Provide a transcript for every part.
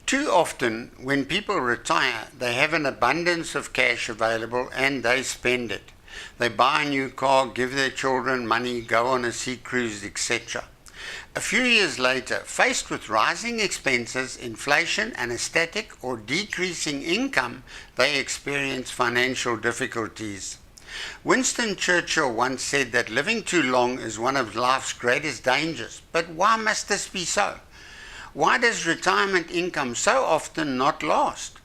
Too often, when people retire, they have an abundance of cash available and they spend it. They buy a new car, give their children money, go on a sea cruise, etc. A few years later, faced with rising expenses, inflation, and a static or decreasing income, they experience financial difficulties. Winston Churchill once said that living too long is one of life's greatest dangers. But why must this be so? Why does retirement income so often not last?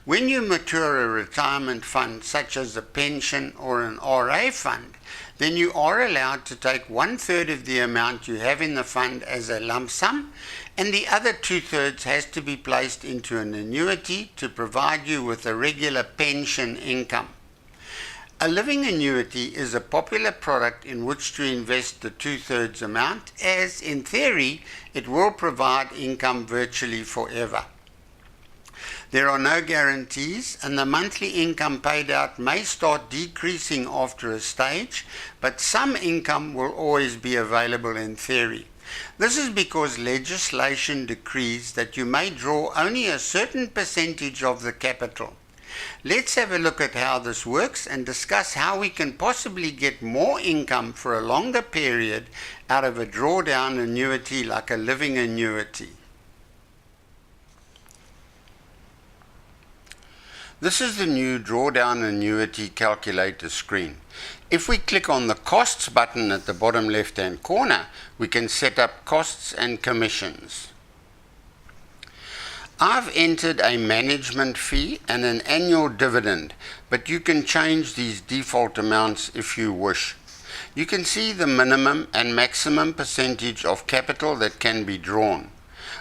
When you mature a retirement fund, such as a pension or an RA fund, then you are allowed to take 1/3 of the amount you have in the fund as a lump sum, and the other 2/3 has to be placed into an annuity to provide you with a regular pension income. A living annuity is a popular product in which to invest the 2/3 amount, as in theory it will provide income virtually forever. There are no guarantees, and the monthly income paid out may start decreasing after a stage, but some income will always be available in theory. This is because legislation decrees that you may draw only a certain percentage of the capital. Let's have a look at how this works and discuss how we can possibly get more income for a longer period out of a drawdown annuity like a living annuity. This is the new drawdown annuity calculator screen. If we click on the costs button at the bottom left hand corner, we can set up costs and commissions. I've entered a management fee and an annual dividend, but you can change these default amounts if you wish. You can see the minimum and maximum percentage of capital that can be drawn.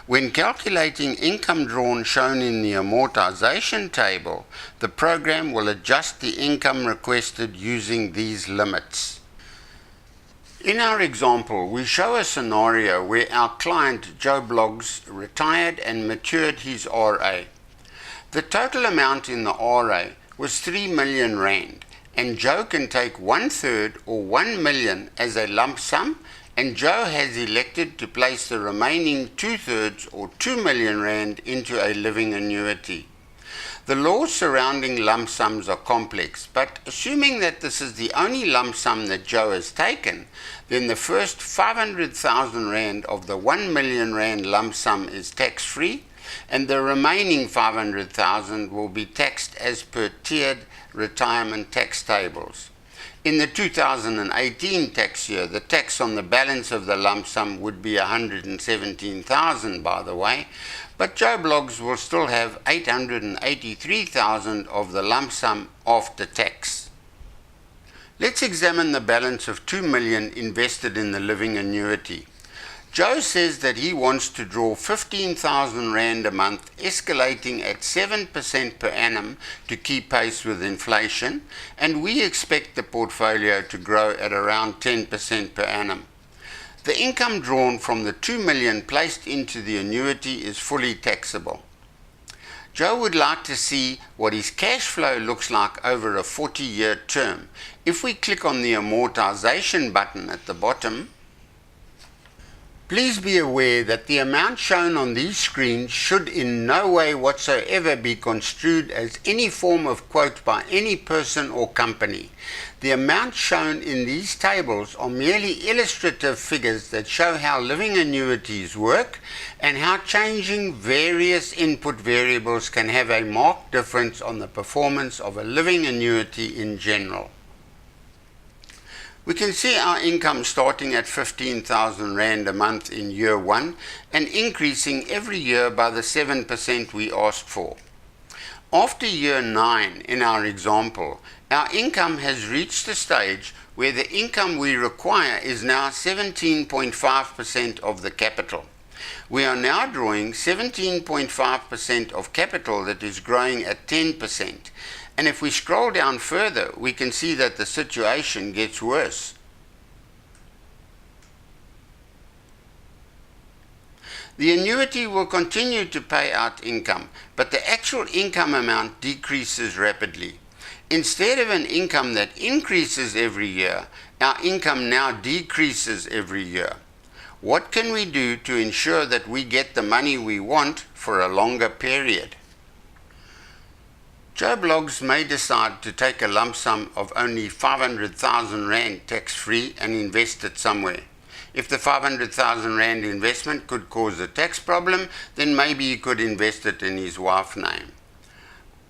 When calculating income drawn shown in the amortization table, the program will adjust the income requested using these limits. In our example, we show a scenario where our client Joe Bloggs retired and matured his RA. The total amount in the RA was 3 million rand, and Joe can take 1/3 or 1 million as a lump sum, and Joe has elected to place the remaining 2/3 or 2 million rand into a living annuity. The laws surrounding lump sums are complex, but assuming that this is the only lump sum that Joe has taken, then the first 500,000 rand of the 1 million rand lump sum is tax-free, and the remaining 500,000 will be taxed as per tiered retirement tax tables. In the 2018 tax year, the tax on the balance of the lump sum would be 117,000, by the way, but Joe Bloggs will still have 883,000 of the lump sum after tax. Let's examine the balance of 2 million invested in the living annuity. Joe says that he wants to draw 15,000 rand a month, escalating at 7% per annum to keep pace with inflation, and we expect the portfolio to grow at around 10% per annum. The income drawn from the 2 million placed into the annuity is fully taxable. Joe would like to see what his cash flow looks like over a 40-year term. If we click on the amortization button at the bottom, please be aware that the amount shown on these screens should in no way whatsoever be construed as any form of quote by any person or company. The amounts shown in these tables are merely illustrative figures that show how living annuities work and how changing various input variables can have a marked difference on the performance of a living annuity in general. We can see our income starting at 15,000 rand a month in year 1 and increasing every year by the 7% we asked for. After year 9, in our example, our income has reached a stage where the income we require is now 17.5% of the capital. We are now drawing 17.5% of capital that is growing at 10%. And if we scroll down further, we can see that the situation gets worse. The annuity will continue to pay out income, but the actual income amount decreases rapidly. Instead of an income that increases every year, our income now decreases every year. What can we do to ensure that we get the money we want for a longer period? Joe Bloggs may decide to take a lump sum of only 500,000 Rand tax-free and invest it somewhere. If the 500,000 Rand investment could cause a tax problem, then maybe he could invest it in his wife's name.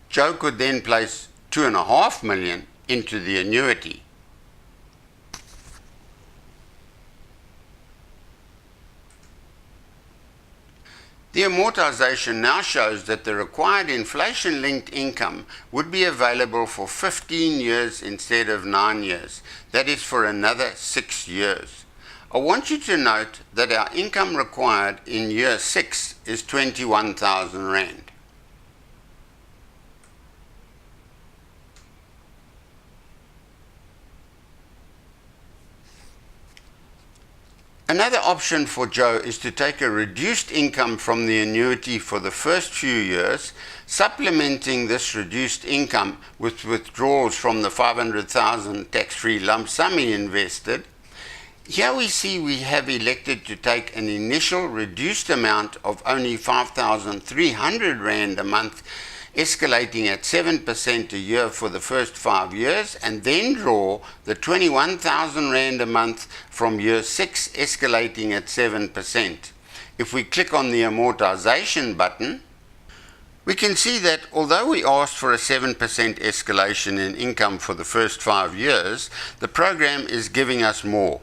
Joe could then place 2.5 million into the annuity. The amortization now shows that the required inflation-linked income would be available for 15 years instead of 9 years. That is for another 6 years. I want you to note that our income required in year 6 is 21,000 Rand. Another option for Joe is to take a reduced income from the annuity for the first few years, supplementing this reduced income with withdrawals from the 500,000 tax-free lump sum he invested. Here we see we have elected to take an initial reduced amount of only 5,300 Rand a month, escalating at 7% a year for the first 5 years, and then draw the 21,000 Rand a month from year 6, escalating at 7%. If we click on the amortization button, we can see that although we asked for a 7% escalation in income for the first 5 years, the program is giving us more.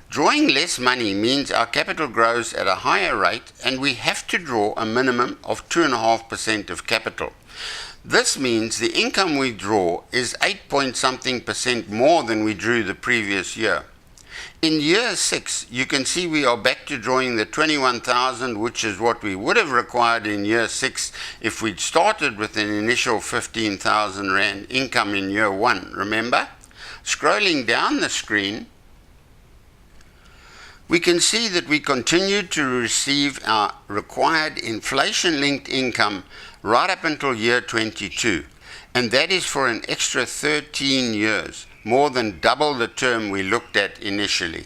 Drawing less money means our capital grows at a higher rate, and we have to draw a minimum of 2.5% of capital. This means the income we draw is 8-point-something% more than we drew the previous year. In year 6, you can see we are back to drawing the 21,000, which is what we would have required in year 6 if we'd started with an initial 15,000 Rand income in year 1, remember? Scrolling down the screen, we can see that we continue to receive our required inflation-linked income right up until year 22, and that is for an extra 13 years, more than double the term we looked at initially.